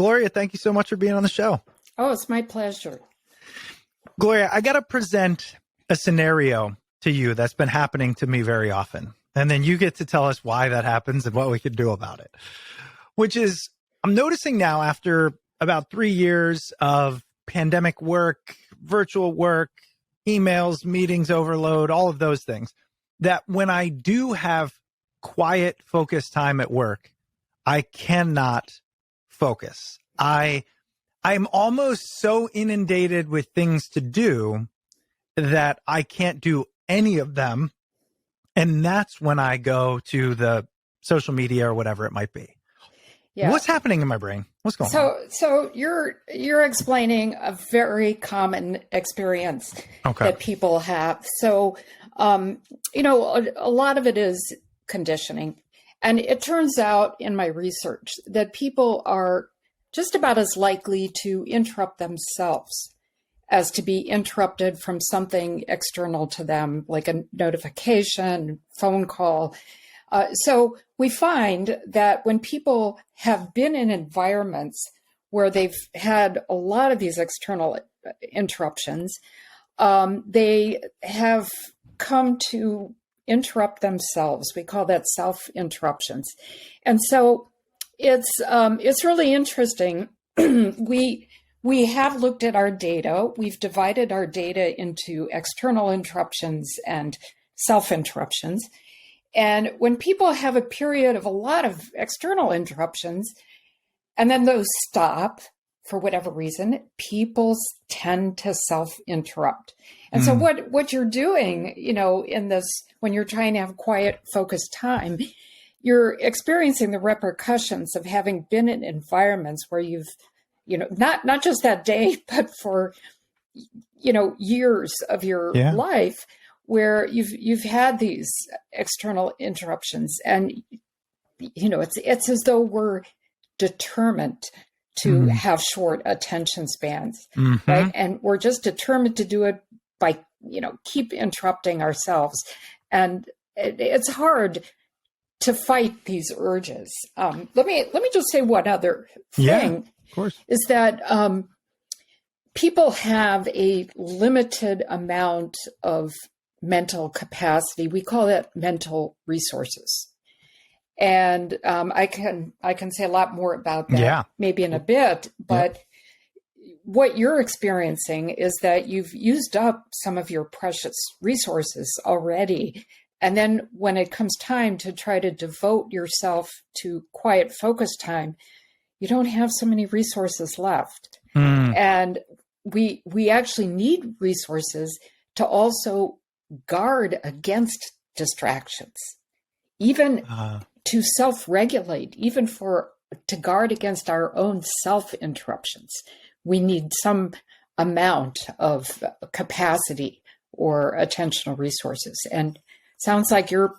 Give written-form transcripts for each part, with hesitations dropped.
Gloria, thank you so much for being on the show. Oh, it's my pleasure. Gloria, I got to present a scenario to you that's been happening to me very often. And then you get to tell us why that happens and what we can do about it. Which is, I'm noticing now after about 3 years of pandemic work, virtual work, emails, meetings overload, all of those things, that when I do have quiet, focused time at work, I cannot focus. I'm almost so inundated with things to do that I can't do any of them. And that's when I go to the social media or whatever it might be. Yeah. What's happening in my brain? What's going on? So you're explaining a very common experience that people have. So, a lot of it is conditioning. And it turns out in my research that people are just about as likely to interrupt themselves as to be interrupted from something external to them, like a notification, phone call. So we find that when people have been in environments where they've had a lot of these external interruptions, they have come to interrupt themselves. We call that self-interruptions. And so it's really interesting. We have looked at our data. We've divided our data into external interruptions and self-interruptions. And when people have a period of a lot of external interruptions, and then those stop for whatever reason, people tend to self-interrupt. And so what you're doing, in this, when you're trying to have quiet, focused time, you're experiencing the repercussions of having been in environments where you've, not just that day, but for, years of your life where you've had these external interruptions. And, it's as though we're determined to have short attention spans, right? And we're just determined to do it by, keep interrupting ourselves. And it's hard to fight these urges. Let me just say one other thing. Of course. Is that people have a limited amount of mental capacity. We call that mental resources. And I can say a lot more about that maybe in a bit, but what you're experiencing is that you've used up some of your precious resources already. And then when it comes time to try to devote yourself to quiet focus time, you don't have so many resources left. And we actually need resources to also guard against distractions, even to self-regulate, even to guard against our own self-interruptions. We need some amount of capacity or attentional resources. And sounds like you're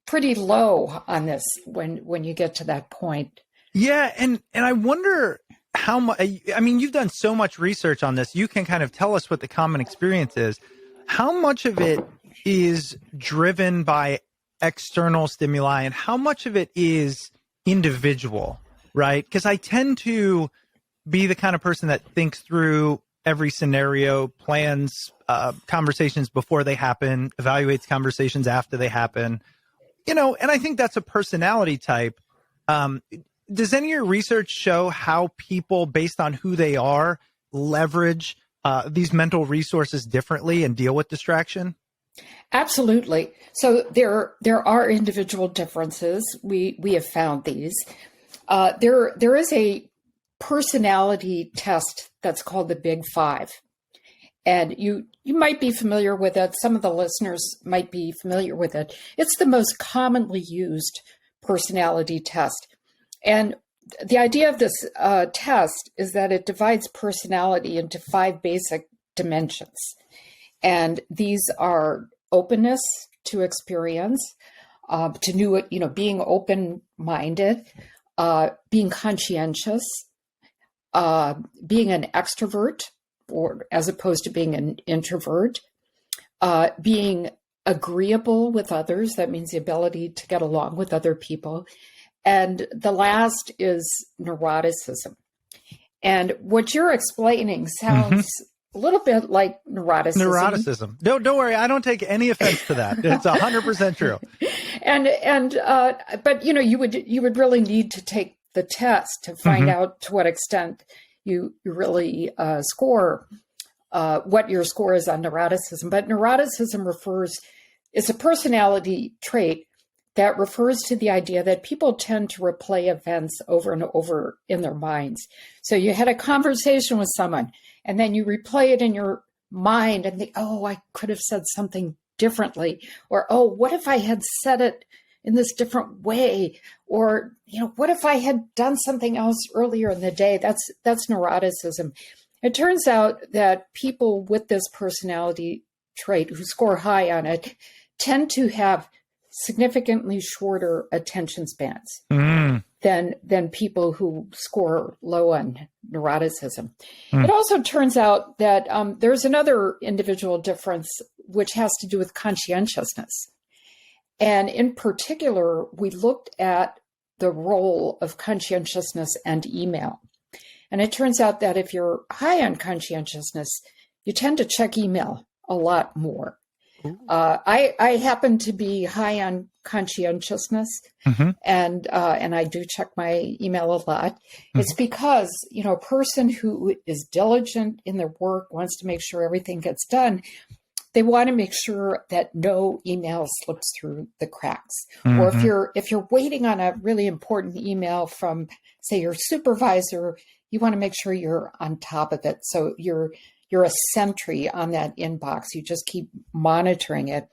pretty low on this when you get to that point. Yeah. And I wonder how much, you've done so much research on this. You can kind of tell us what the common experience is. How much of it is driven by external stimuli and how much of it is individual, right? Because I tend to be the kind of person that thinks through every scenario, plans conversations before they happen, evaluates conversations after they happen, and I think that's a personality type. Does any of your research show how people, based on who they are, leverage these mental resources differently and deal with distraction? Absolutely. So there are individual differences. We have found these. There is a personality test that's called the Big Five. And you might be familiar with it. Some of the listeners might be familiar with it. It's the most commonly used personality test. And the idea of this test is that it divides personality into 5 basic dimensions. And these are openness to experience, to new, being open-minded, being conscientious, being an extrovert, or as opposed to being an introvert, being agreeable with others. That means the ability to get along with other people, And the last is neuroticism. And what you're explaining sounds a little bit like neuroticism. Neuroticism. Don't worry. I don't take any offense to that. It's 100% true. But you would really need to take the test to find out to what extent you really score what your score is on neuroticism. But neuroticism is a personality trait that refers to the idea that people tend to replay events over and over in their minds. So you had a conversation with someone, and then you replay it in your mind and think, oh, I could have said something differently. Or, oh, what if I had said it in this different way? Or, what if I had done something else earlier in the day? That's neuroticism. It turns out that people with this personality trait who score high on it tend to have significantly shorter attention spans than people who score low on neuroticism. It also turns out that there's another individual difference which has to do with conscientiousness. And in particular, we looked at the role of conscientiousness and email. And it turns out that if you're high on conscientiousness, you tend to check email a lot more. I happen to be high on conscientiousness, and I do check my email a lot. It's because, a person who is diligent in their work, wants to make sure everything gets done, they want to make sure that no email slips through the cracks. Or if you're waiting on a really important email from, say, your supervisor, you want to make sure you're on top of it. So you're a sentry on that inbox. You just keep monitoring it.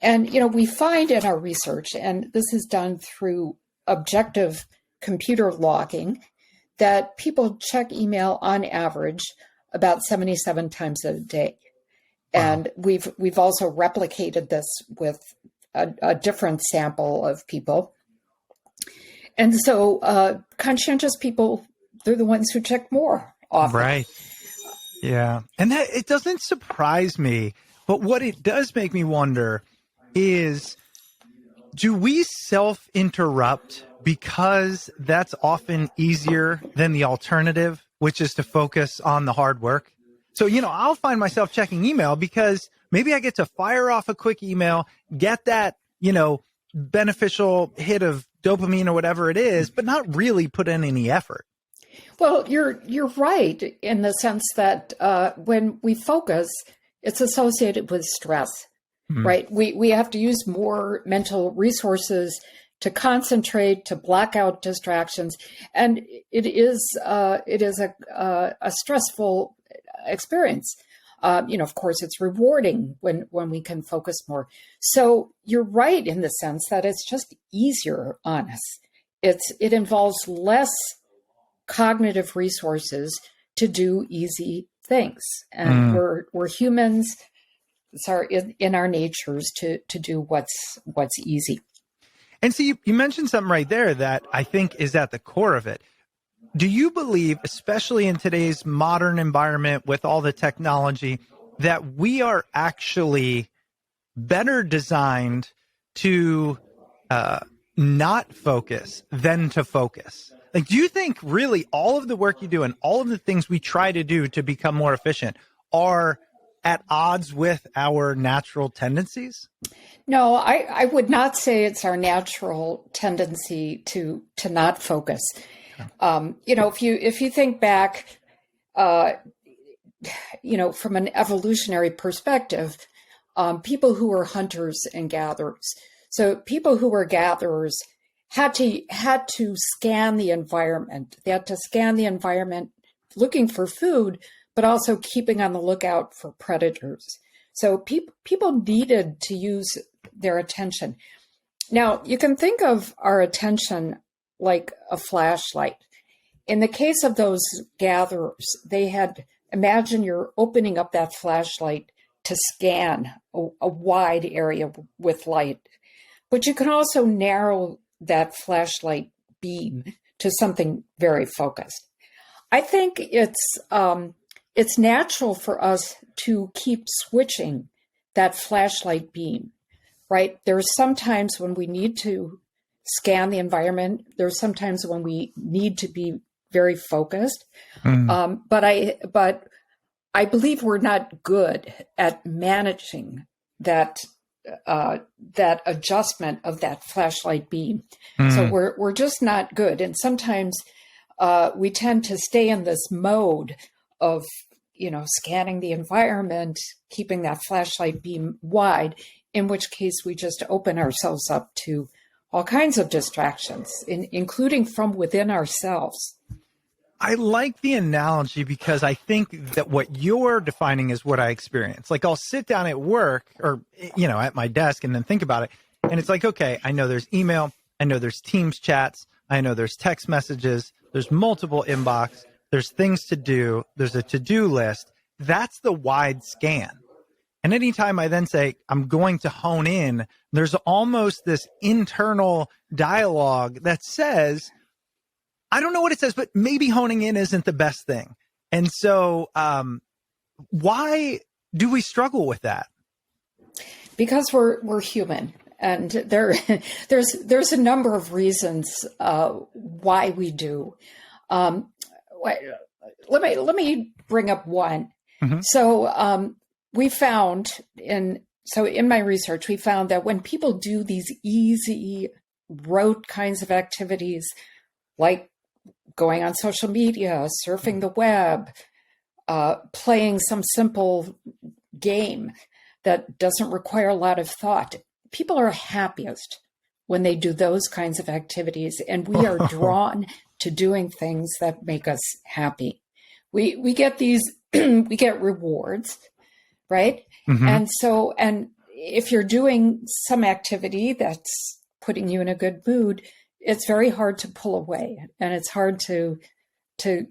And, we find in our research, and this is done through objective computer logging, that people check email on average about 77 times a day. Wow. And we've also replicated this with a different sample of people. And so conscientious people, they're the ones who check more often. Right. Yeah. And that it doesn't surprise me, but what it does make me wonder is, do we self-interrupt because that's often easier than the alternative, which is to focus on the hard work? So, I'll find myself checking email because maybe I get to fire off a quick email, get that, beneficial hit of dopamine or whatever it is, but not really put in any effort. Well, you're right in the sense that when we focus, it's associated with stress, right? We have to use more mental resources to concentrate, to block out distractions, and it is a stressful experience. Of course, it's rewarding when we can focus more. So you're right in the sense that it's just easier on us. It involves less cognitive resources to do easy things, and we're humans. It's in our natures to do what's easy. And so you mentioned something right there that I think is at the core of it. Do you believe, especially in today's modern environment with all the technology, that we are actually better designed to not focus than to focus? Like, do you think really all of the work you do and all of the things we try to do to become more efficient are at odds with our natural tendencies? No, I would not say it's our natural tendency to not focus. If you think back, from an evolutionary perspective, people who were hunters and gatherers. So people who were gatherers had to scan the environment. They had to scan the environment looking for food, but also keeping on the lookout for predators. So people needed to use their attention. Now, you can think of our attention like a flashlight. In the case of those gatherers, imagine you're opening up that flashlight to scan a wide area with light. But you can also narrow that flashlight beam to something very focused. I think it's natural for us to keep switching that flashlight beam, right? There's sometimes when we need to scan the environment. There's sometimes when we need to be very focused. But I believe we're not good at managing that adjustment of that flashlight beam. So we're just not good. And sometimes we tend to stay in this mode of, scanning the environment, keeping that flashlight beam wide, in which case we just open ourselves up to all kinds of distractions, including from within ourselves. I like the analogy because I think that what you're defining is what I experience. Like I'll sit down at work or, at my desk and then think about it. And it's like, okay, I know there's email. I know there's Teams chats. I know there's text messages. There's multiple inbox. There's things to do. There's a to-do list. That's the wide scan. And anytime I then say, I'm going to hone in, there's almost this internal dialogue that says, I don't know what it says, but maybe honing in isn't the best thing. And so why do we struggle with that? Because we're human. And there's a number of reasons why we do. Let me bring up one. So we found in my research, we found that when people do these easy rote kinds of activities, like going on social media, surfing the web, playing some simple game that doesn't require a lot of thought, people are happiest when they do those kinds of activities, and we are drawn to doing things that make us happy. We get these, we get rewards, right? And if you're doing some activity that's putting you in a good mood, it's very hard to pull away, and it's hard to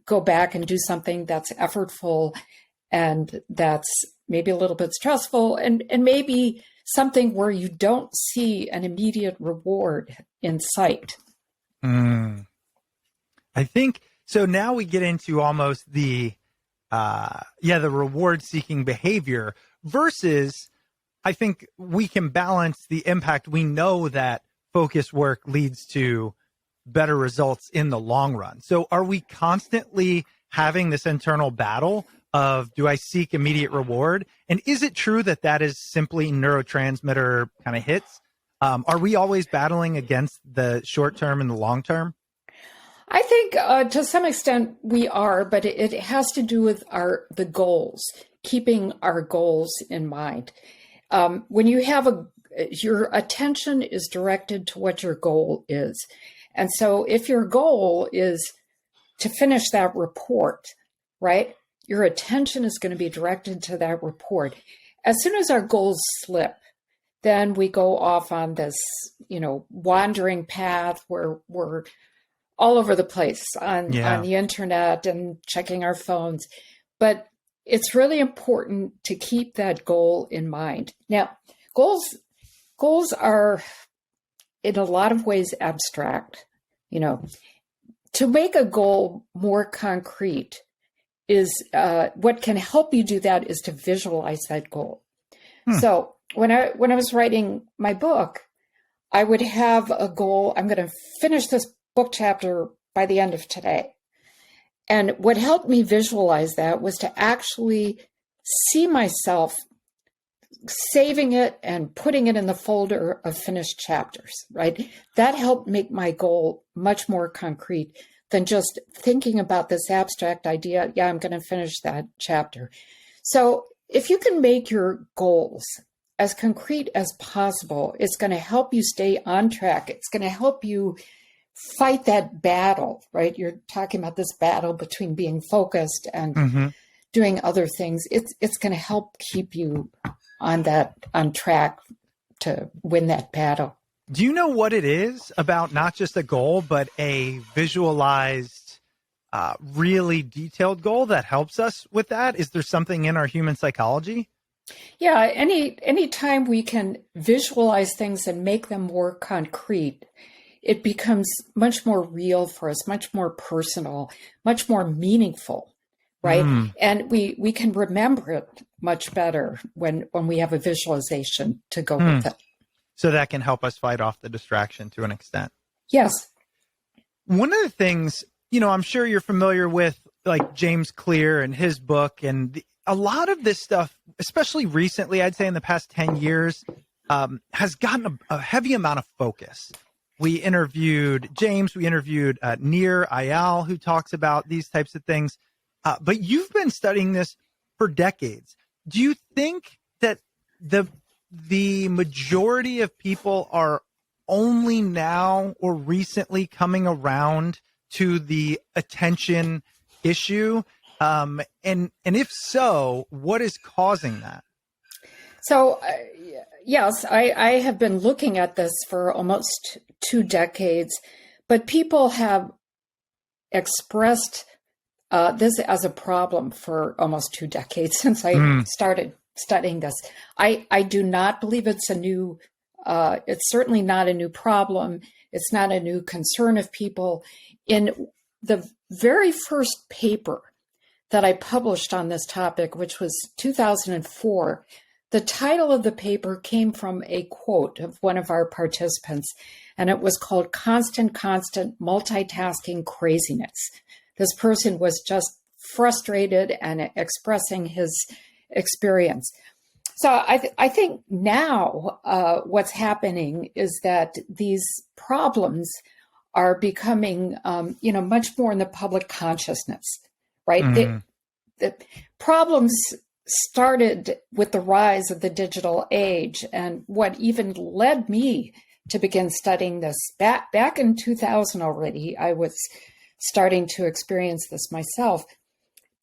go back and do something that's effortful and that's maybe a little bit stressful and maybe something where you don't see an immediate reward in sight. I think so. Now we get into almost the reward seeking behavior versus I think we can balance the impact. We know that focus work leads to better results in the long run. So are we constantly having this internal battle of, do I seek immediate reward? And is it true that that is simply neurotransmitter kind of hits? Are we always battling against the short term and the long term? I think to some extent we are, but it has to do with the goals, keeping our goals in mind. When you have your attention is directed to what your goal is. And so if your goal is to finish that report, right, your attention is going to be directed to that report. As soon as our goals slip, then we go off on this, wandering path where we're all over the place on the internet and checking our phones. But it's really important to keep that goal in mind. Now, goals are in a lot of ways abstract. To make a goal more concrete is what can help you do that is to visualize that goal. So when I was writing my book, I would have a goal. I'm going to finish this book chapter by the end of today. And what helped me visualize that was to actually see myself saving it and putting it in the folder of finished chapters, right? That helped make my goal much more concrete than just thinking about this abstract idea. Yeah, I'm going to finish that chapter. So if you can make your goals as concrete as possible, it's going to help you stay on track. It's going to help you fight that battle, right? You're talking about this battle between being focused and doing other things. It's going to help keep you on track to win that battle. Do you know what it is about not just a goal, but a visualized, really detailed goal that helps us with that? Is there something in our human psychology? Yeah, any time we can visualize things and make them more concrete, it becomes much more real for us, much more personal, much more meaningful, right? And we can remember it much better when we have a visualization to go with it. So that can help us fight off the distraction to an extent. Yes. One of the things, I'm sure you're familiar with, like James Clear and his book, and a lot of this stuff, especially recently, I'd say in the past 10 years, has gotten a heavy amount of focus. We interviewed James, we interviewed Nir Eyal, who talks about these types of things. But you've been studying this for decades. Do you think that the majority of people are only now or recently coming around to the attention issue? And if so, what is causing that? So, yes, I have been looking at this for almost 2 decades, but people have expressed this as a problem for almost 2 decades since I started studying this. I do not believe it's it's certainly not a new problem. It's not a new concern of people. In the very first paper that I published on this topic, which was 2004, the title of the paper came from a quote of one of our participants, and it was called Constant Multitasking Craziness. This person was just frustrated and expressing his experience. So I think now what's happening is that these problems are becoming, much more in the public consciousness, right? Mm-hmm. The problems started with the rise of the digital age, and what even led me to begin studying this back in 2000 already, I was starting to experience this myself.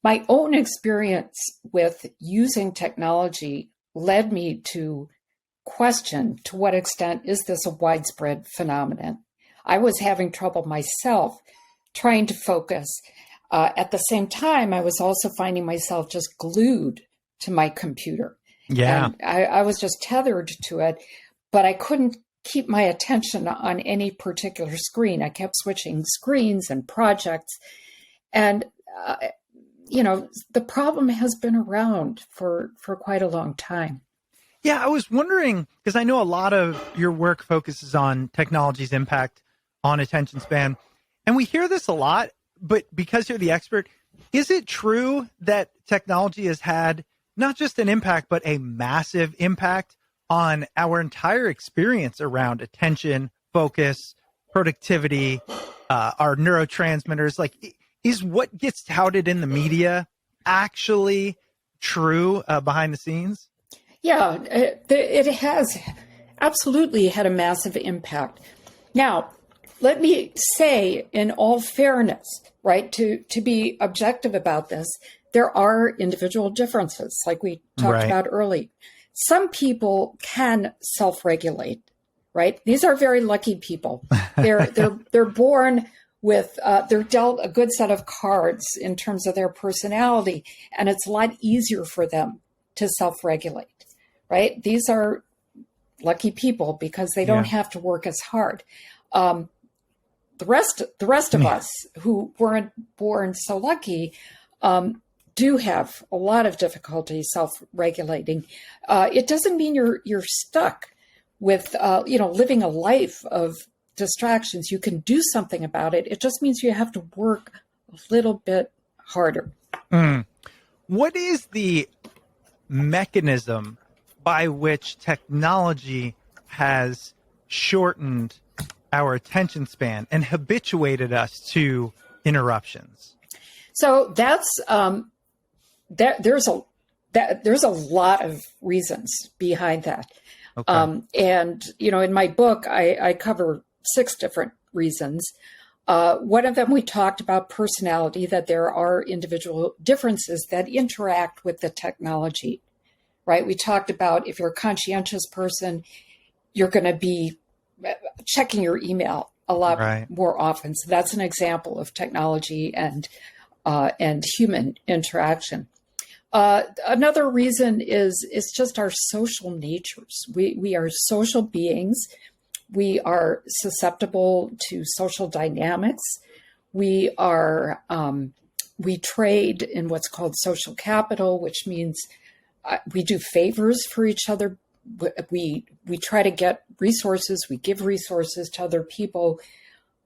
My own experience with using technology led me to question to what extent is this a widespread phenomenon. I was having trouble myself trying to focus. At the same time, I was also finding myself just glued to my computer. Yeah. And I was just tethered to it, but I couldn't keep my attention on any particular screen. I kept switching screens and projects. And, the problem has been around for quite a long time. Yeah, I was wondering, because I know a lot of your work focuses on technology's impact on attention span. And we hear this a lot, but because you're the expert, is it true that technology has had not just an impact, but a massive impact on our entire experience around attention, focus, productivity, our neurotransmitters? Like, is what gets touted in the media actually true behind the scenes? Yeah, it has absolutely had a massive impact. Now, let me say, in all fairness, right, to be objective about this, there are individual differences, like we talked about earlier. Some people can self-regulate, right? These are very lucky people. They're born with they're dealt a good set of cards in terms of their personality, and it's a lot easier for them to self-regulate, right? These are lucky people because they don't have to work as hard. The rest of us who weren't born so lucky do have a lot of difficulty self-regulating. It doesn't mean you're stuck with living a life of distractions. You can do something about it. It just means you have to work a little bit harder. What is the mechanism by which technology has shortened our attention span and habituated us to interruptions? So that's there's a lot of reasons behind that. Okay. And in my book, I cover 6 different reasons. One of them, we talked about personality, that there are individual differences that interact with the technology, right? We talked about if you're a conscientious person, you're going to be checking your email a lot more often. So that's an example of technology and human interaction. Another reason is just our social natures. We are social beings. We are susceptible to social dynamics. We are we trade in what's called social capital, which means we do favors for each other. We try to get resources. We give resources to other people.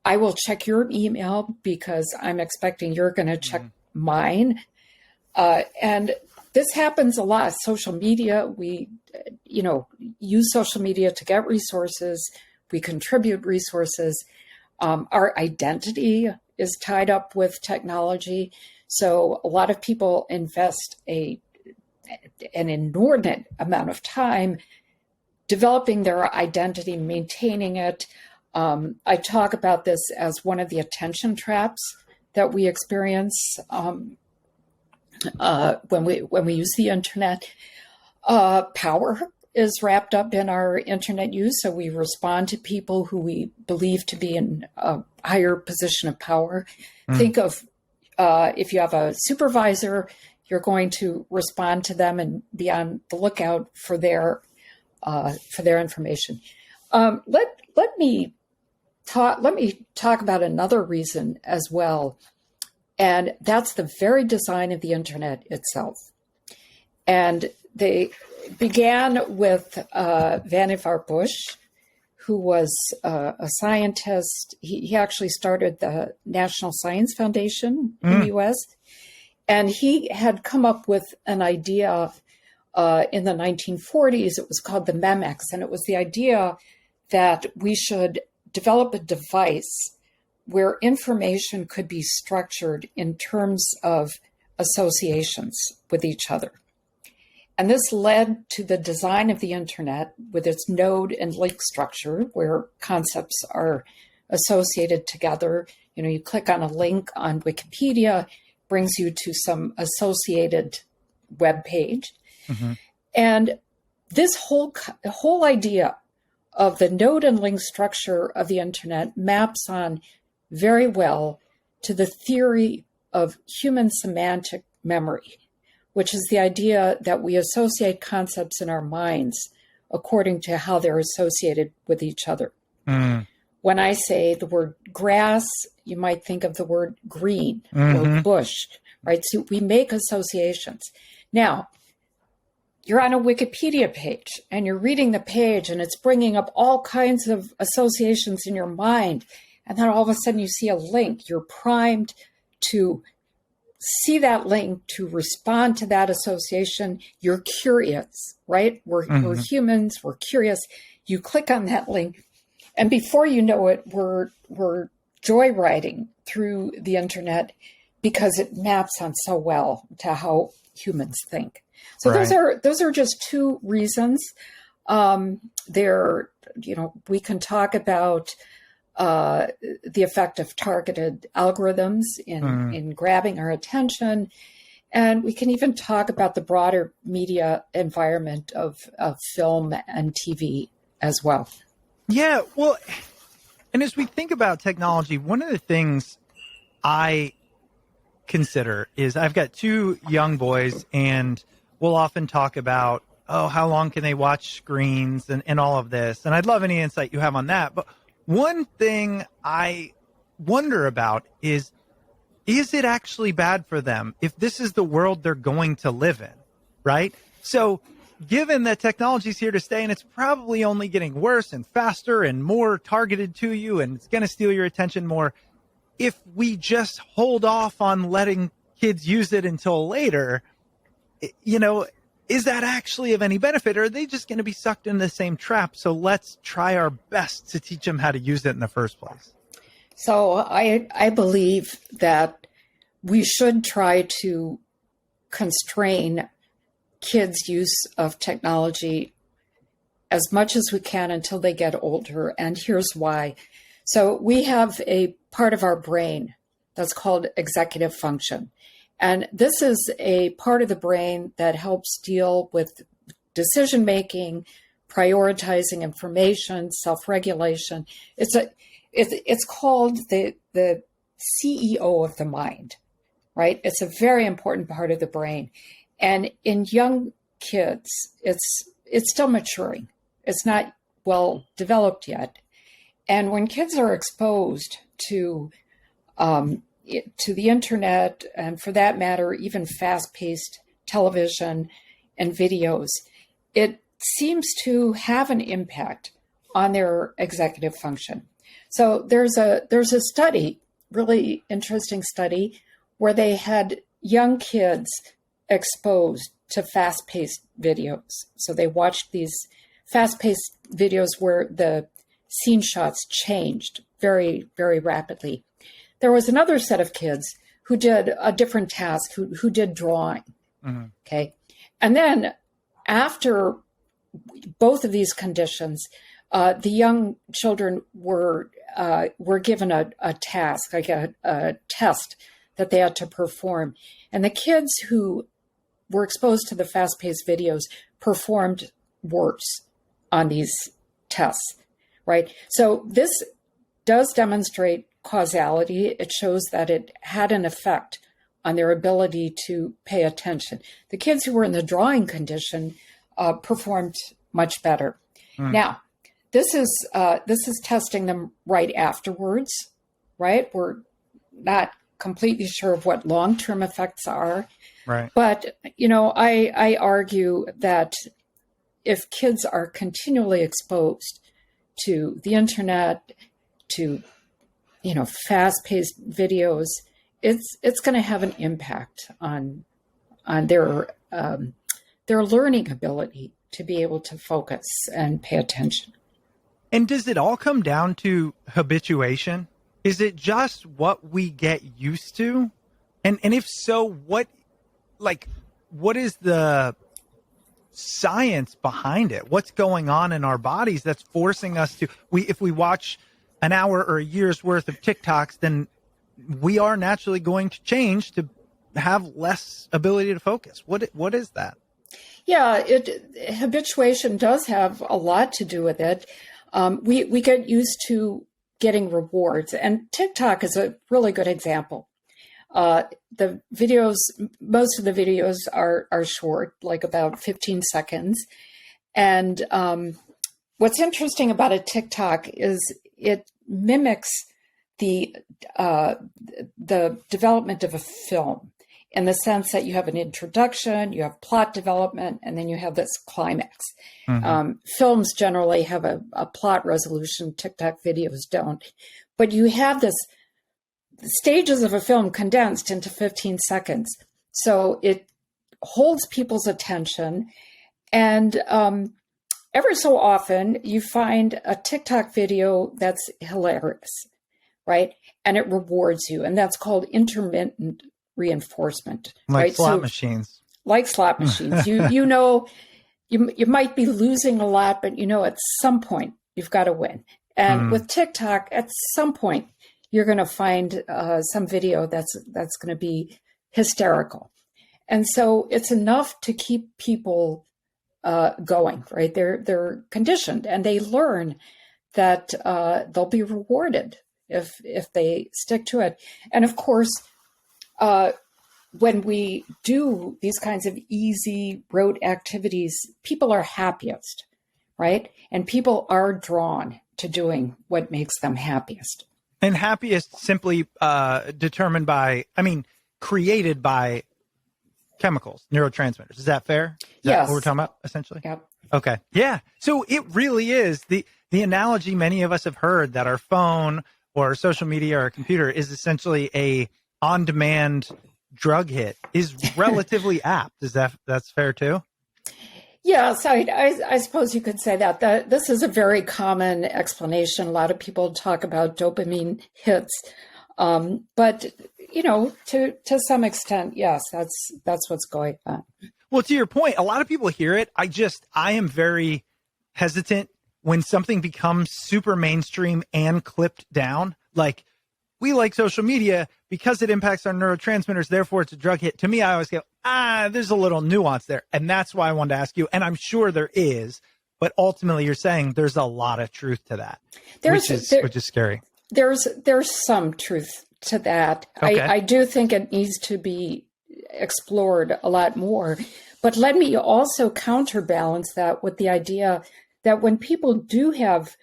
I will check your email because I'm expecting you're going to check mine. And this happens a lot. Social media, we, use social media to get resources. We contribute resources. Our identity is tied up with technology. So a lot of people invest an inordinate amount of time developing their identity, maintaining it. I talk about this as one of the attention traps that we experience when we use the internet. Power is wrapped up in our internet use, so we respond to people who we believe to be in a higher position of power. Think of if you have a supervisor, you're going to respond to them and be on the lookout for their information. Let me talk about another reason as well, and that's the very design of the internet itself. And they began with Vannevar Bush, who was a scientist. He actually started the National Science Foundation in the U.S., and he had come up with an idea in the 1940s. It was called the Memex, and it was the idea that we should develop a device where information could be structured in terms of associations with each other. And this led to the design of the internet with its node and link structure, where concepts are associated together. You click on a link on Wikipedia, brings you to some associated web page. And this whole idea of the node and link structure of the internet maps on very well to the theory of human semantic memory, which is the idea that we associate concepts in our minds according to how they're associated with each other. When I say the word grass, you might think of the word green or bush, right? So we make associations. Now, you're on a Wikipedia page and you're reading the page and it's bringing up all kinds of associations in your mind. And then all of a sudden you see a link. You're primed to see that link, to respond to that association. You're curious, right? We're humans, we're curious. You click on that link, and before you know it, we're joyriding through the internet because it maps on so well to how humans think. So those are just two reasons. We can talk about the effect of targeted algorithms in grabbing our attention. And we can even talk about the broader media environment of film and TV as well. Yeah, well, and as we think about technology, one of the things I consider is I've got two young boys, and we'll often talk about, how long can they watch screens and all of this. And I'd love any insight you have on that. But one thing I wonder about is it actually bad for them if this is the world they're going to live in, right? So given that technology is here to stay and it's probably only getting worse and faster and more targeted to you and it's going to steal your attention more, if we just hold off on letting kids use it until later, is that actually of any benefit, or are they just going to be sucked into the same trap? So let's try our best to teach them how to use it in the first place. So I believe that we should try to constrain kids' use of technology as much as we can until they get older. And here's why. So we have a part of our brain that's called executive function. And this is a part of the brain that helps deal with decision-making, prioritizing information, self-regulation. It's called the CEO of the mind, right? It's a very important part of the brain. And in young kids, it's still maturing. It's not well developed yet. And when kids are exposed to the internet, and for that matter, even fast-paced television and videos, it seems to have an impact on their executive function. So there's a study, really interesting study, where they had young kids exposed to fast-paced videos. So they watched these fast-paced videos where the scene shots changed very, very rapidly. There was another set of kids who did a different task, who did drawing. Mm-hmm. Okay. And then after both of these conditions, the young children were given a task, like a test that they had to perform. And the kids who were exposed to the fast-paced videos performed worse on these tests, right? So this does demonstrate causality. It shows that it had an effect on their ability to pay attention. The kids who were in the drawing condition performed much better. Now, this is testing them right afterwards, right? We're not completely sure of what long-term effects are. Right. But, I argue that if kids are continually exposed to the internet, to, fast-paced videos, it's going to have an impact on their learning ability to be able to focus and pay attention. And does it all come down to habituation? Is it just what we get used to? And if so, what is the science behind it? What's going on in our bodies that's forcing us to, if we watch an hour or a year's worth of TikToks, then we are naturally going to change to have less ability to focus. What is that? Yeah, habituation does have a lot to do with it. We get used to getting rewards, and TikTok is a really good example. The videos, most of the videos are short, like about 15 seconds. And what's interesting about a TikTok is it mimics the development of a film, in the sense that you have an introduction, you have plot development, and then you have this climax. Mm-hmm. Films generally have a plot resolution. TikTok videos don't. But you have the stages of a film condensed into 15 seconds. So it holds people's attention. And ever so often, you find a TikTok video that's hilarious, right? And it rewards you. And that's called intermittent reinforcement, like right? Slot machines. Like slot machines. You might be losing a lot, but at some point you've got to win. And with TikTok, at some point you're going to find some video that's going to be hysterical, and so it's enough to keep people going. Right? They're conditioned, and they learn that they'll be rewarded if they stick to it. And of course, when we do these kinds of easy rote activities, people are happiest, right? And people are drawn to doing what makes them happiest. And happiest simply created by chemicals, neurotransmitters. Is that fair? Is that what we're talking about, essentially? Yep. Okay. Yeah. So it really is the analogy many of us have heard that our phone or social media or computer is essentially a on-demand drug hit is relatively apt. That's fair too? Yeah, so I suppose you could say that. This is a very common explanation. A lot of people talk about dopamine hits, but to some extent, yes, that's what's going on. Well, to your point, a lot of people hear it. I am very hesitant when something becomes super mainstream and clipped down. Like, we like social media because it impacts our neurotransmitters, therefore it's a drug hit. To me, I always go, there's a little nuance there. And that's why I wanted to ask you. And I'm sure there is, but ultimately you're saying there's a lot of truth to that, which is scary. There's some truth to that. Okay. I do think it needs to be explored a lot more. But let me also counterbalance that with the idea that when people do have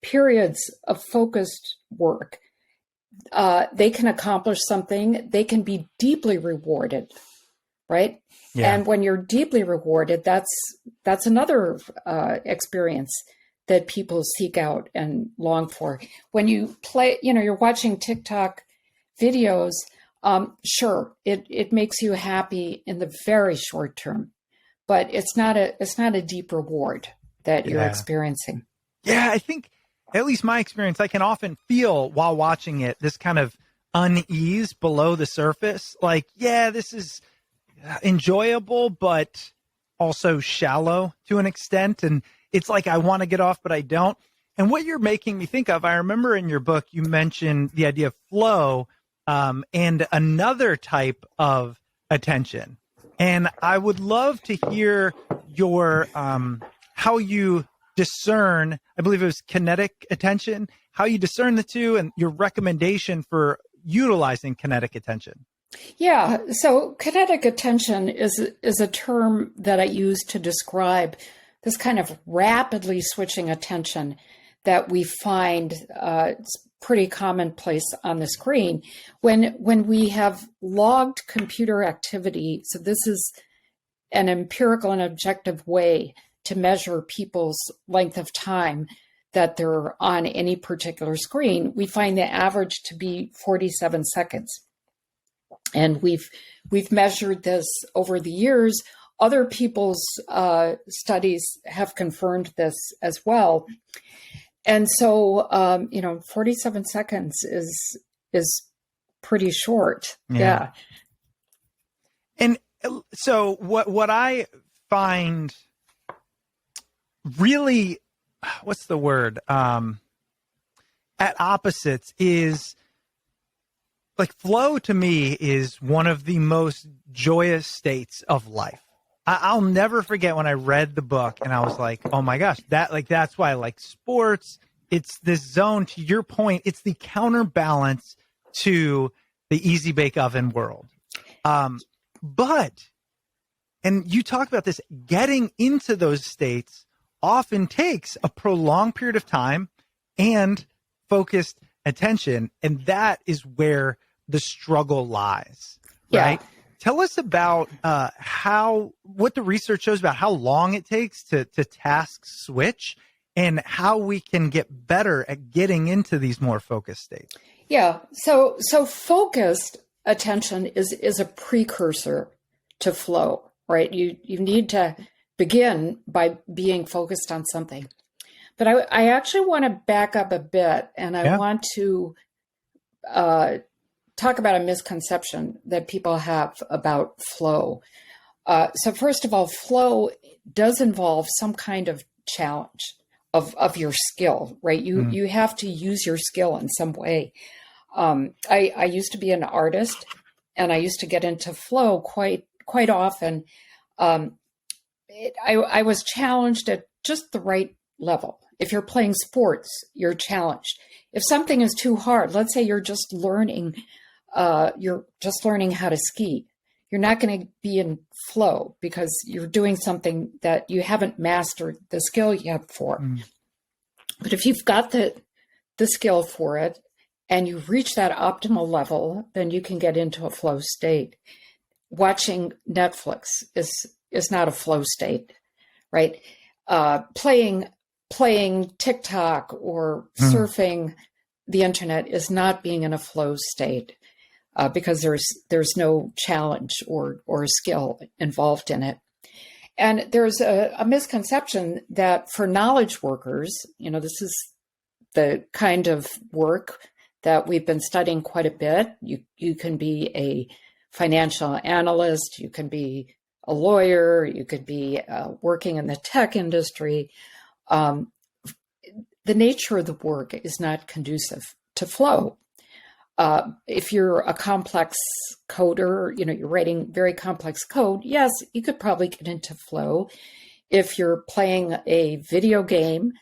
periods of focused work, they can accomplish something, they can be deeply rewarded, right? Yeah. And when you're deeply rewarded, that's another experience that people seek out and long for. When you play, you're watching TikTok videos, sure, it makes you happy in the very short term, but it's not a deep reward that you're experiencing. Yeah, I think, at least my experience, I can often feel while watching it this kind of unease below the surface. Like, yeah, this is enjoyable, but also shallow to an extent. And it's like I want to get off, but I don't. And what you're making me think of, I remember in your book, you mentioned the idea of flow and another type of attention. And I would love to hear your how you discern, I believe it was kinetic attention, how you discern the two and your recommendation for utilizing kinetic attention. Yeah, so kinetic attention is a term that I use to describe this kind of rapidly switching attention that we find it's pretty commonplace on the screen when we have logged computer activity. So this is an empirical and objective way to measure people's length of time that they're on any particular screen. We find the average to be 47 seconds. And we've measured this over the years. Other people's studies have confirmed this as well. And so, 47 seconds is pretty short. Yeah. And so what I find really, what's the word? At opposites is, like, flow to me is one of the most joyous states of life. I'll never forget when I read the book and I was like, oh my gosh, that's why I like sports. It's this zone, to your point, it's the counterbalance to the easy bake oven world. But, and you talk about this, getting into those states often takes a prolonged period of time and focused attention. And that is where the struggle lies, right? Yeah. Tell us about what the research shows about how long it takes to task switch and how we can get better at getting into these more focused states. Yeah. So focused attention is a precursor to flow, right? You need to begin by being focused on something. But I actually want to back up a bit, and I want to talk about a misconception that people have about flow. So first of all, flow does involve some kind of challenge of your skill, right? You have to use your skill in some way. I used to be an artist, and I used to get into flow quite often. I was challenged at just the right level. If you're playing sports, you're challenged. If something is too hard, let's say you're just learning how to ski, you're not going to be in flow because you're doing something that you haven't mastered the skill yet for. But if you've got the skill for it and you reach that optimal level, then you can get into a flow state. Watching Netflix is not a flow state, right? Playing TikTok or surfing the internet is not being in a flow state because there's no challenge or skill involved in it. And there's a misconception that for knowledge workers, this is the kind of work that we've been studying quite a bit. You can be a financial analyst, you can be a lawyer, you could be working in the tech industry. The nature of the work is not conducive to flow. If you're a complex coder, you're writing very complex code, yes, you could probably get into flow. If you're playing a video game,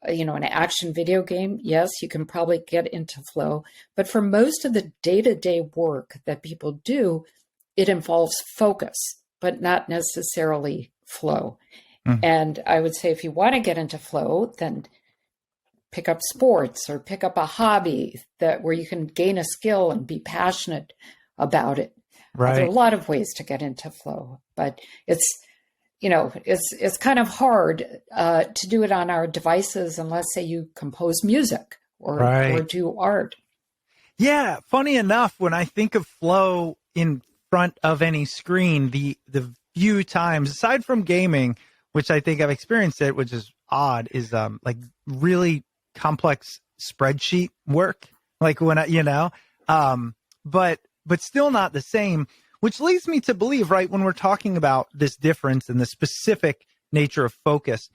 an action video game, yes, you can probably get into flow. But for most of the day-to-day work that people do, it involves focus, but not necessarily flow. And I would say if you want to get into flow, then pick up sports or pick up a hobby where you can gain a skill and be passionate about it. Right. There are a lot of ways to get into flow, but it's, it's kind of hard to do it on our devices unless, say, you compose music or do art. Yeah. Funny enough, when I think of flow in front of any screen, the few times, aside from gaming, which I think I've experienced it, which is odd, is like really complex spreadsheet work. Like when but still not the same, which leads me to believe, right, when we're talking about this difference and the specific nature of focus,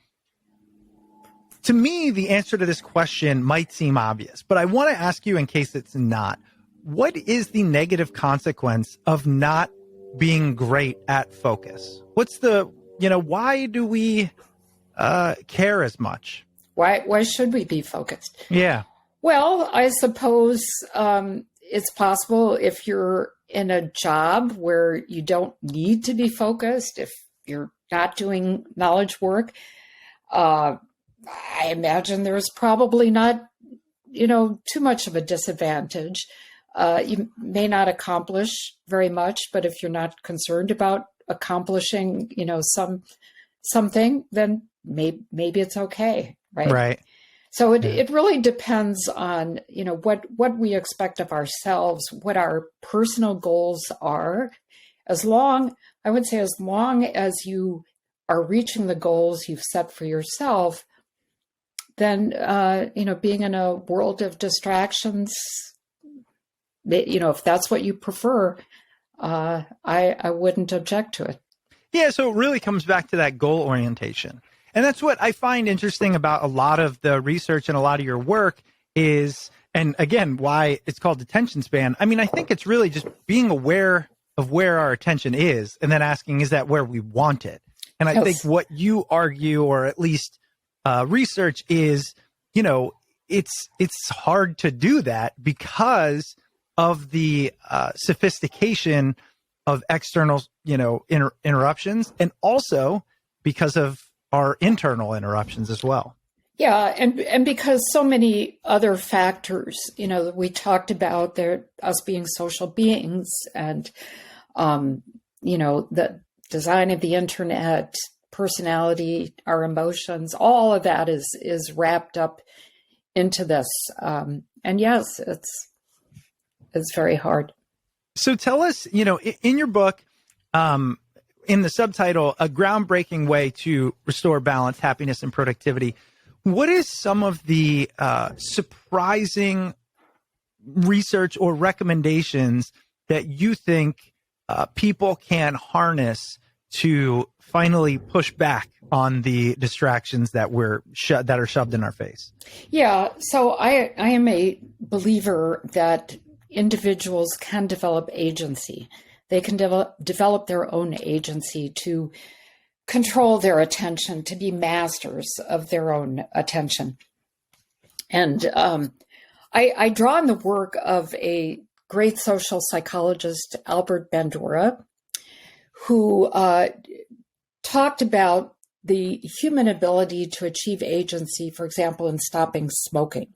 to me, the answer to this question might seem obvious, but I want to ask you in case it's not. What is the negative consequence of not being great at focus? What's why do we care as much? Why should we be focused? Yeah. Well, I suppose it's possible if you're in a job where you don't need to be focused, if you're not doing knowledge work. I imagine there's probably not, too much of a disadvantage. You may not accomplish very much, but if you're not concerned about accomplishing, something, then maybe it's okay, right? Right. So it really depends on, what we expect of ourselves, what our personal goals are. As long as you are reaching the goals you've set for yourself, then, being in a world of distractions, if that's what you prefer, I wouldn't object to it. Yeah, so it really comes back to that goal orientation. And that's what I find interesting about a lot of the research and a lot of your work is, and again, why it's called attention span. I mean, I think it's really just being aware of where our attention is and then asking, is that where we want it? And I think what you argue, or at least research, is, it's hard to do that because of the sophistication of external, interruptions, and also because of our internal interruptions as well. Yeah, and because so many other factors, that we talked about, us being social beings, and the design of the internet, personality, our emotions, all of that is wrapped up into this. And yes, it's very hard. So tell us, in your book, in the subtitle, A Groundbreaking Way to Restore Balance, Happiness, and Productivity, what is some of the surprising research or recommendations that you think people can harness to finally push back on the distractions that that are shoved in our face? Yeah, so I am a believer that individuals can develop agency. They can develop their own agency to control their attention, to be masters of their own attention. And I draw on the work of a great social psychologist, Albert Bandura, who talked about the human ability to achieve agency, for example, in stopping smoking,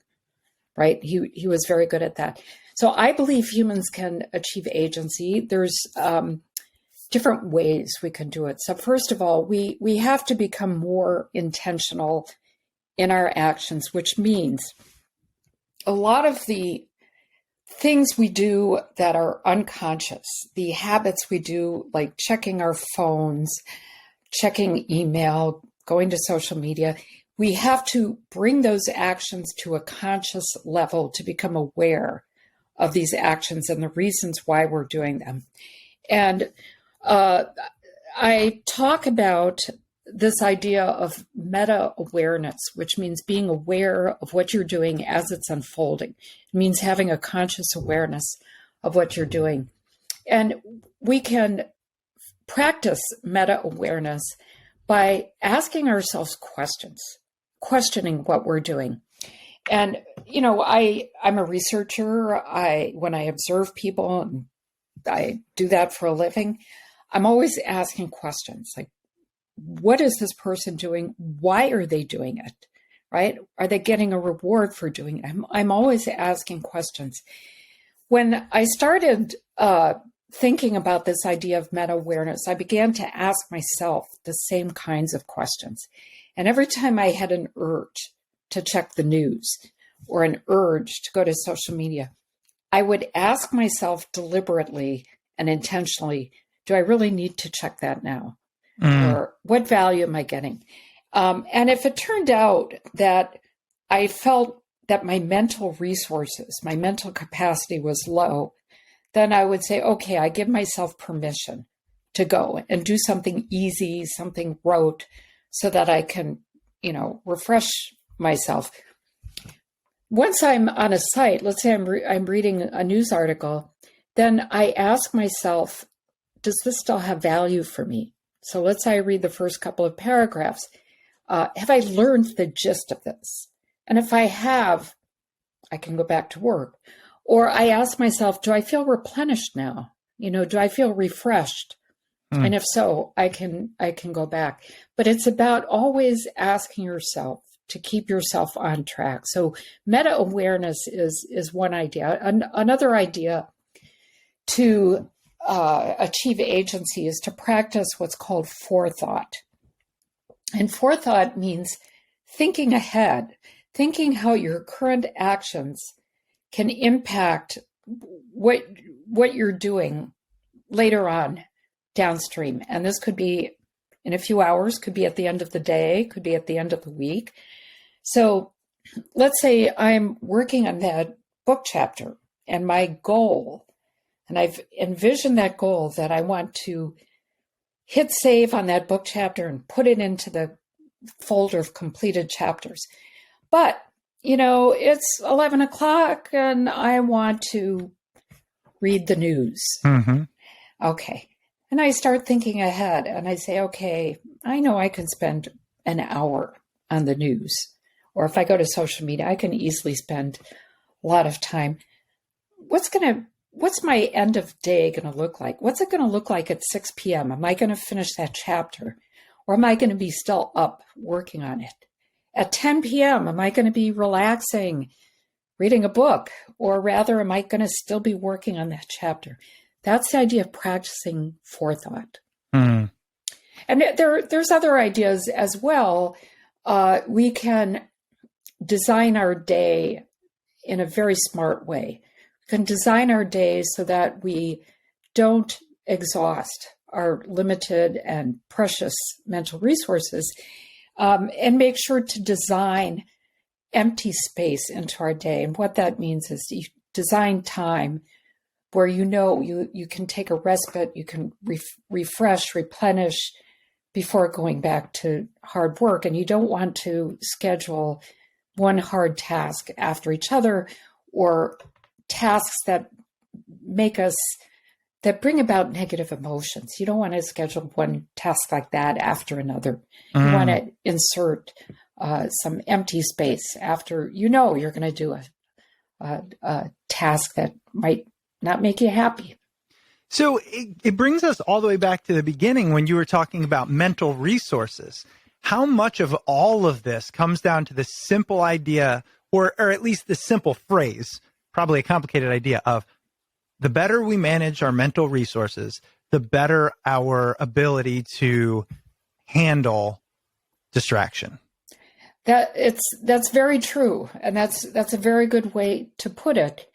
right? He was very good at that. So I believe humans can achieve agency. There's different ways we can do it. So first of all, we have to become more intentional in our actions, which means a lot of the things we do that are unconscious, the habits we do, like checking our phones, checking email, going to social media, we have to bring those actions to a conscious level to become aware of these actions and the reasons why we're doing them. And I talk about this idea of meta-awareness, which means being aware of what you're doing as it's unfolding. It means having a conscious awareness of what you're doing. And we can practice meta-awareness by asking ourselves questions, questioning what we're doing. And, I'm a researcher. When I observe people, and I do that for a living, I'm always asking questions like, what is this person doing? Why are they doing it? Right? Are they getting a reward for doing it? I'm always asking questions. When I started thinking about this idea of meta-awareness, I began to ask myself the same kinds of questions. And every time I had an urge to check the news or an urge to go to social media, I would ask myself deliberately and intentionally, do I really need to check that now? Or what value am I getting? And if it turned out that I felt that my mental resources, my mental capacity was low, then I would say, okay, I give myself permission to go and do something easy, something rote, so that I can, refresh myself. Once I'm on a site, let's say I'm reading a news article, then I ask myself, does this still have value for me? So let's say I read the first couple of paragraphs. Have I learned the gist of this? And if I have, I can go back to work. Or I ask myself, do I feel replenished now? Do I feel refreshed? And if so, I can go back. But it's about always asking yourself to keep yourself on track. So meta-awareness is one idea. Another idea to achieve agency is to practice what's called forethought. And forethought means thinking ahead, thinking how your current actions can impact what you're doing later on downstream. And this could be in a few hours, could be at the end of the day, could be at the end of the week. So let's say I'm working on that book chapter and my goal, and I've envisioned that goal that I want to hit save on that book chapter and put it into the folder of completed chapters. But it's 11 o'clock and I want to read the news. Okay. And I start thinking ahead and I say, okay, I know I can spend an hour on the news. Or if I go to social media, I can easily spend a lot of time. What's my end of day going to look like? What's it going to look like at 6 p.m.? Am I going to finish that chapter? Or am I going to be still up working on it? At 10 p.m., am I going to be relaxing, reading a book? Or rather, am I going to still be working on that chapter? That's the idea of practicing forethought. And there's other ideas as well. We can design our day in a very smart way. We can design our days so that we don't exhaust our limited and precious mental resources, and make sure to design empty space into our day. And what that means is you design time where you can take a respite, you can refresh, replenish before going back to hard work. And you don't want to schedule one hard task after each other, or tasks that bring about negative emotions. You don't want to schedule one task like that after another. You want to insert some empty space after you're going to do a task that might not make you happy. So it brings us all the way back to the beginning when you were talking about mental resources. How much of all of this comes down to the simple idea, or at least the simple phrase, probably a complicated idea, of the better we manage our mental resources, the better our ability to handle distraction. That's very true. And that's a very good way to put it,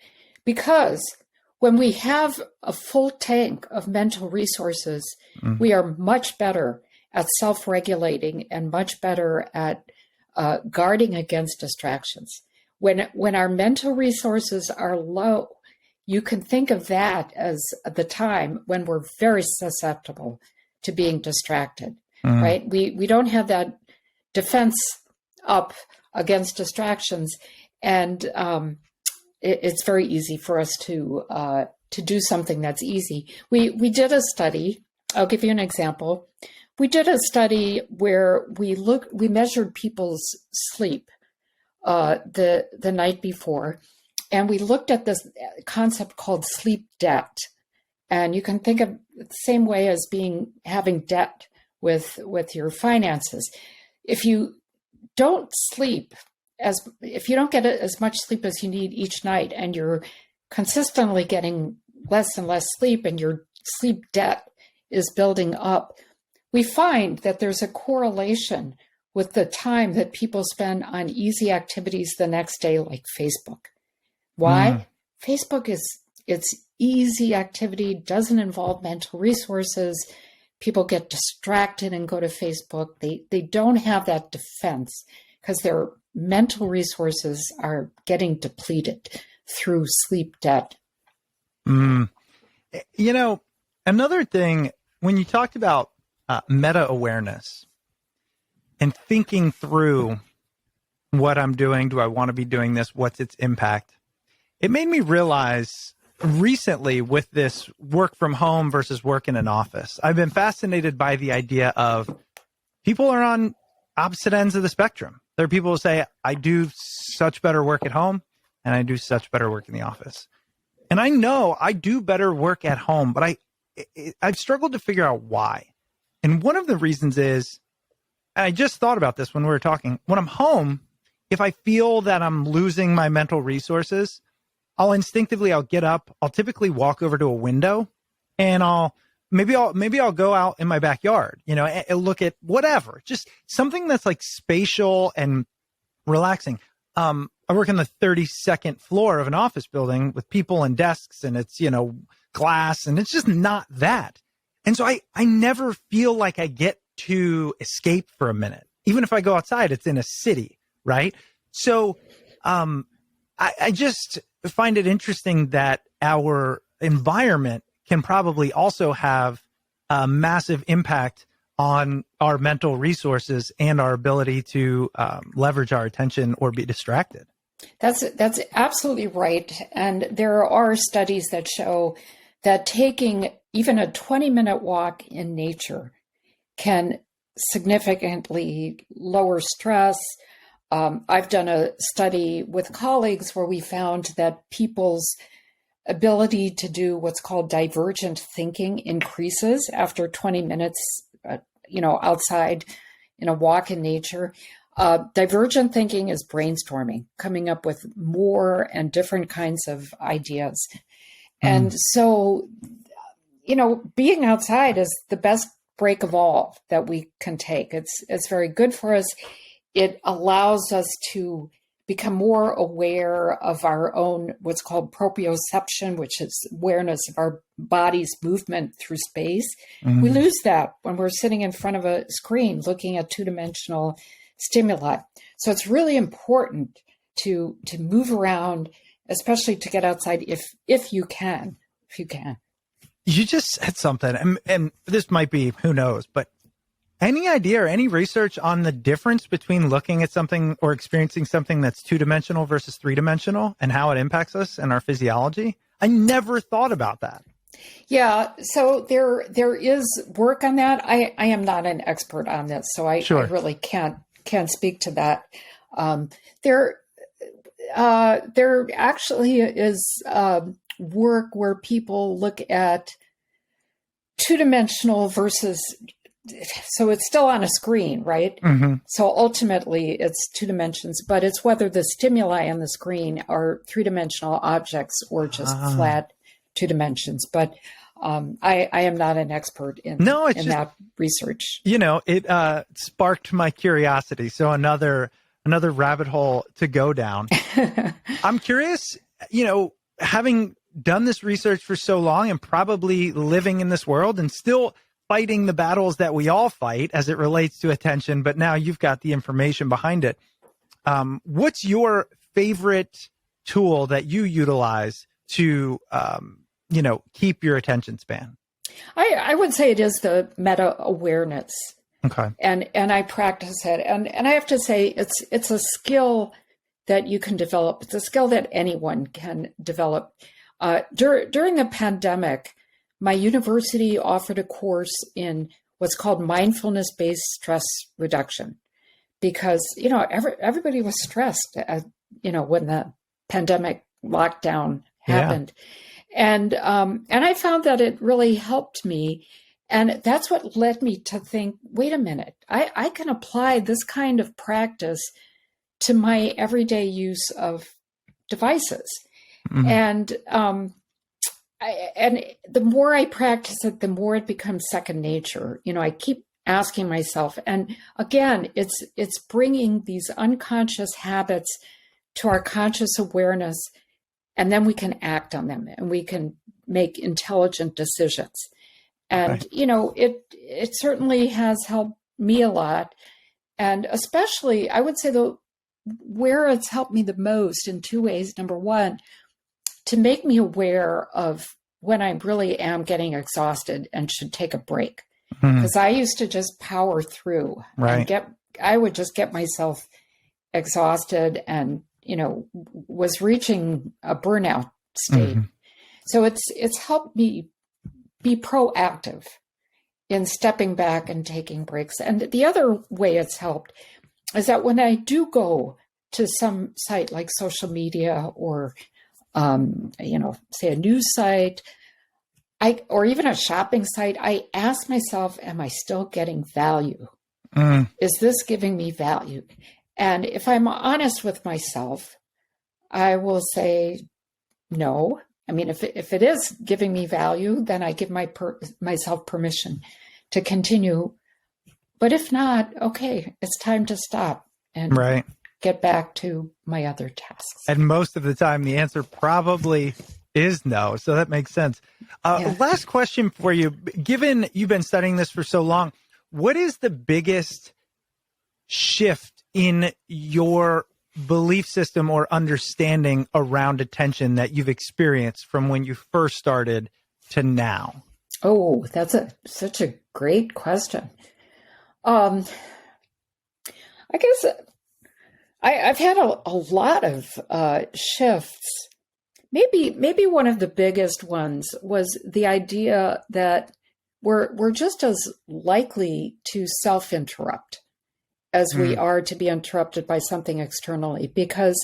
because when we have a full tank of mental resources, we are much better at self-regulating and much better at guarding against distractions. When our mental resources are low, you can think of that as the time when we're very susceptible to being distracted, right? We don't have that defense up against distractions, and it's very easy for us to do something that's easy. We did a study. I'll give you an example. We did a study where we measured people's sleep the night before, and we looked at this concept called sleep debt. And you can think of it the same way as having debt with your finances. If you don't get as much sleep as you need each night, and you're consistently getting less and less sleep, and you're sleep debt is building up, we find that there's a correlation with the time that people spend on easy activities the next day, like Facebook. Why? Facebook it's easy activity, doesn't involve mental resources. People get distracted and go to Facebook. They don't have that defense because their mental resources are getting depleted through sleep debt. You know, another thing, when you talked about meta-awareness and thinking through what I'm doing, do I want to be doing this? What's its impact? It made me realize recently with this work from home versus work in an office, I've been fascinated by the idea of people are on opposite ends of the spectrum. There are people who say, I do such better work at home and I do such better work in the office. And I know I do better work at home, but I've struggled to figure out why. And one of the reasons is, and I just thought about this when we were talking, when I'm home, if I feel that I'm losing my mental resources, I'll get up, I'll typically walk over to a window and maybe I'll go out in my backyard, you know, and look at whatever, just something that's like spatial and relaxing. I work on the 32nd floor of an office building with people and desks and it's, you know, glass and it's just not that. And so I never feel like I get to escape for a minute. Even if I go outside, it's in a city, right? So I just find it interesting that our environment can probably also have a massive impact on our mental resources and our ability to leverage our attention or be distracted. That's absolutely right. And there are studies that show that taking even a 20-minute walk in nature can significantly lower stress. I've done a study with colleagues where we found that people's ability to do what's called divergent thinking increases after 20 minutes, outside in a walk in nature. Divergent thinking is brainstorming, coming up with more and different kinds of ideas. And so, being outside is the best break of all that we can take. It's very good for us. It allows us to become more aware of our own, what's called proprioception, which is awareness of our body's movement through space. We lose that when we're sitting in front of a screen looking at two-dimensional stimuli. So it's really important to move around, especially to get outside if you can. You just said something, and this might be, who knows, but any idea or any research on the difference between looking at something or experiencing something that's two-dimensional versus three-dimensional and how it impacts us and our physiology? I never thought about that. Yeah, so there is work on that. I am not an expert on this, so I really can't speak to that. There actually is work where people look at two-dimensional versus, so it's still on a screen, right? So ultimately it's two dimensions, but it's whether the stimuli on the screen are three-dimensional objects or just flat two dimensions. But I am not an expert in that research. It sparked my curiosity. So another rabbit hole to go down. I'm curious, having done this research for so long and probably living in this world and still fighting the battles that we all fight as it relates to attention, but now you've got the information behind it. What's your favorite tool that you utilize to, keep your attention span? I would say it is the meta awareness. Okay. And I practice it. And I have to say it's a skill that you can develop. It's a skill that anyone can develop. During the pandemic, my university offered a course in what's called mindfulness-based stress reduction, because everybody was stressed, when the pandemic lockdown happened, and I found that it really helped me, and that's what led me to think, wait a minute, I can apply this kind of practice to my everyday use of devices, and and the more I practice it, the more it becomes second nature. I keep asking myself, and again, it's bringing these unconscious habits to our conscious awareness, and then we can act on them and we can make intelligent decisions. And, it certainly has helped me a lot. And especially, I would say where it's helped me the most in two ways. Number one, to make me aware of when I really am getting exhausted and should take a break. Because I used to just power through and I would just get myself exhausted and, was reaching a burnout state. So it's helped me be proactive in stepping back and taking breaks. And the other way it's helped is that when I do go to some site like social media or, say a news site, or even a shopping site, I ask myself, am I still getting value? Is this giving me value? And if I'm honest with myself, I will say no. I mean, if it is giving me value, then I give myself permission to continue. But if not, okay, it's time to stop and get back to my other tasks. And most of the time, the answer probably is no. So that makes sense. Last question for you. Given you've been studying this for so long, what is the biggest shift in your belief system or understanding around attention that you've experienced from when you first started to now? Oh, that's such a great question. I guess I've had a lot of shifts. Maybe one of the biggest ones was the idea that we're just as likely to self-interrupt as we are to be interrupted by something externally. Because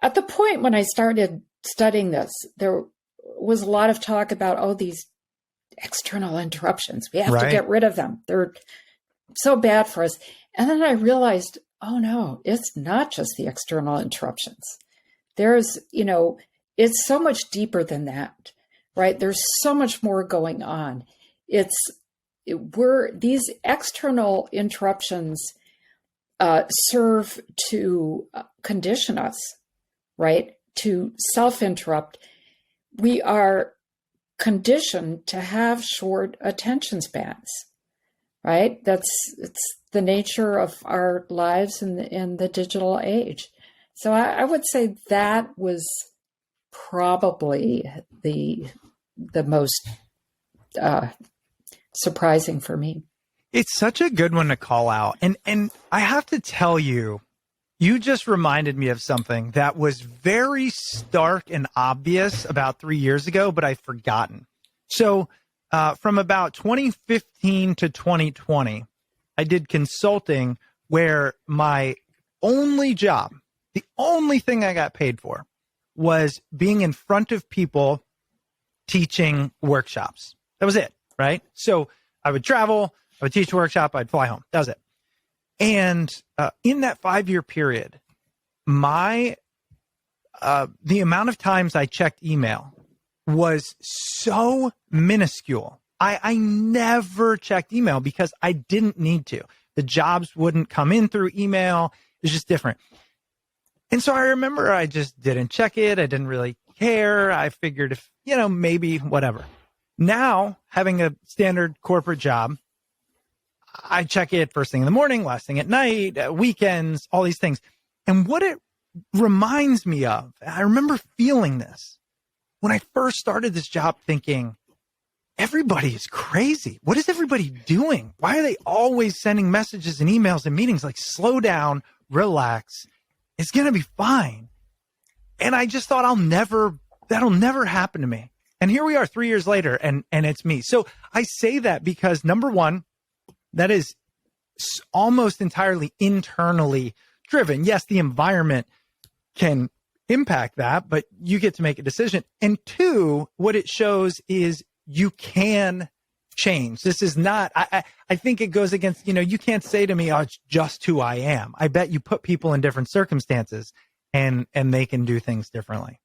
at the point when I started studying this, there was a lot of talk about, these external interruptions. We have to get rid of them. They're so bad for us. And then I realized, oh no, it's not just the external interruptions. There's, it's so much deeper than that, right? There's so much more going on. These external interruptions serve to condition us, right? To self-interrupt. We are conditioned to have short attention spans, right? It's the nature of our lives in the digital age. So I would say that was probably the most surprising for me. It's such a good one to call out. And I have to tell you, you just reminded me of something that was very stark and obvious about 3 years ago, but I've forgotten. So from about 2015 to 2020, I did consulting where my only job, the only thing I got paid for, was being in front of people teaching workshops. That was it, right? So I would travel, I would teach a workshop, I'd fly home. That was it. And in that 5-year period, the amount of times I checked email was so minuscule. I never checked email because I didn't need to. The jobs wouldn't come in through email. It's just different. And so I remember I just didn't check it. I didn't really care. I figured if, maybe whatever. Now, having a standard corporate job, I check it first thing in the morning, last thing at night, weekends, all these things. And what it reminds me of, I remember feeling this when I first started this job, thinking, everybody is crazy. What is everybody doing? Why are they always sending messages and emails and meetings? Like, slow down, relax. It's going to be fine. And I just thought that'll never happen to me. And here we are 3 years later, and it's me. So I say that because, number one, that is almost entirely internally driven. Yes, the environment can impact that, but you get to make a decision. And two, what it shows is you can change. This is not, I think it goes against, you can't say to me, it's just who I am. I bet you put people in different circumstances and they can do things differently.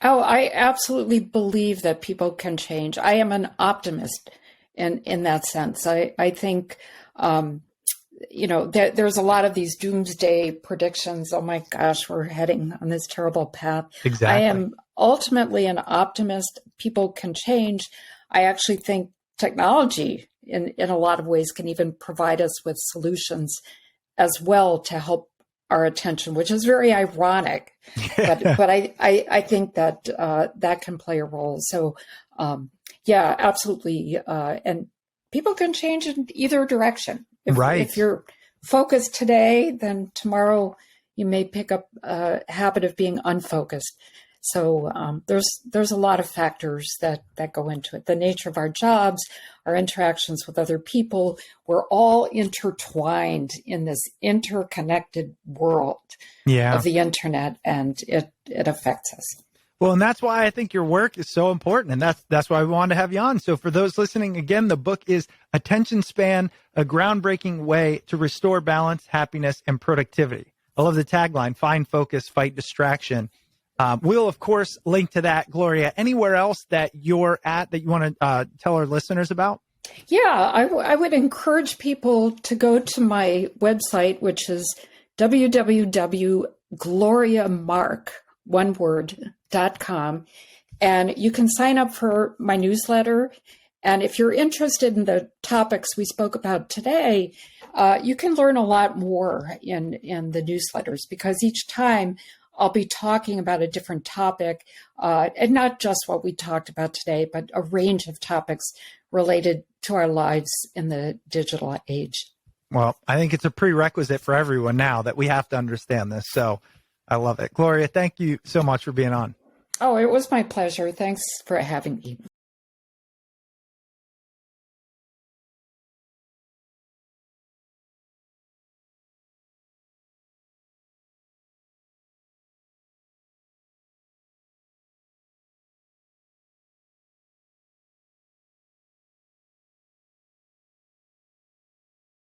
Oh, I absolutely believe that people can change. I am an optimist in that sense. I think, there's a lot of these doomsday predictions. Oh my gosh, we're heading on this terrible path. Exactly. I am ultimately an optimist. People can change. I actually think technology in a lot of ways can even provide us with solutions as well to help our attention, which is very ironic. But I think that that can play a role. So yeah, absolutely. And people can change in either direction. If you're focused today, then tomorrow you may pick up a habit of being unfocused. So there's a lot of factors that go into it. The nature of our jobs, our interactions with other people, we're all intertwined in this interconnected world of the internet, and it affects us. Well, and that's why I think your work is so important, and that's why we wanted to have you on. So for those listening, again, the book is Attention Span, a groundbreaking way to restore balance, happiness, and productivity. I love the tagline, find focus, fight distraction. We'll, of course, link to that. Gloria, anywhere else that you're at that you want to tell our listeners about? Yeah, I would encourage people to go to my website, which is www.gloriamark.com, and you can sign up for my newsletter. And if you're interested in the topics we spoke about today, you can learn a lot more in the newsletters, because each time I'll be talking about a different topic, and not just what we talked about today, but a range of topics related to our lives in the digital age. Well, I think it's a prerequisite for everyone now that we have to understand this. So I love it. Gloria, thank you so much for being on. Oh, it was my pleasure. Thanks for having me.